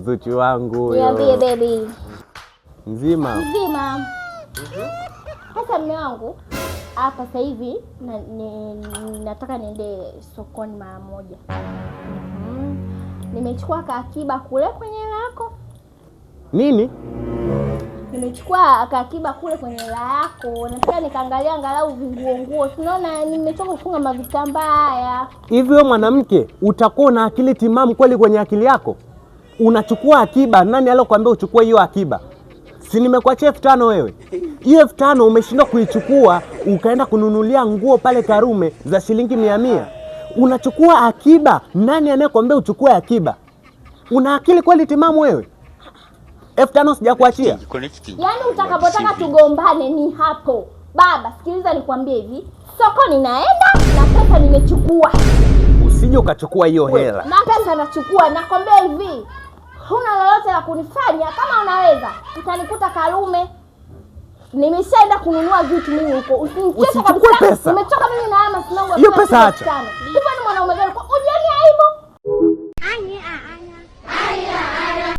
Zuchu wangu. Niambie baby. Mzima. Sasa mume wangu hapa sasa hivi nataka niende sokoni mara moja. Nimechukua kaakiba kule kwenye lako. Nini? Nimechukua kaakiba kule kwenye lako. Nataka nikaangalia angalau vinguo. Tunaona nimechoka kufunga mavitambaa haya. Hivi wewe mwanamke utakuwa na akili timamu kweli kwenye akili yako? Unachukua akiba, nani aliyokuambia uchukue hiyo akiba? Si nimekuachia 5,000 wewe. Hiyo 5,000 umeshindwa kuichukua ukaenda kununulia nguo pale Karume za shilingi 100. Unachukua akiba, nani anayekwambia uchukue akiba? Una akili kweli timamu wewe? 5,000 sijakuachia. Yaani utakapotaka tugombane ni hapo. Baba, sikiliza nikwambie hivi. Sokoni naenda na pesa nimechukua. Usije ukachukua hiyo hela. Na pesa nachukua, nakwambia hivi. Huna lolote la kunifanya, kama unaweza utanikuta Karume. Nimeshaenda kununua vitu mimi huko. Usichukue pesa. Nimetoka mimi na haya masimango. Hiyo pesa acha.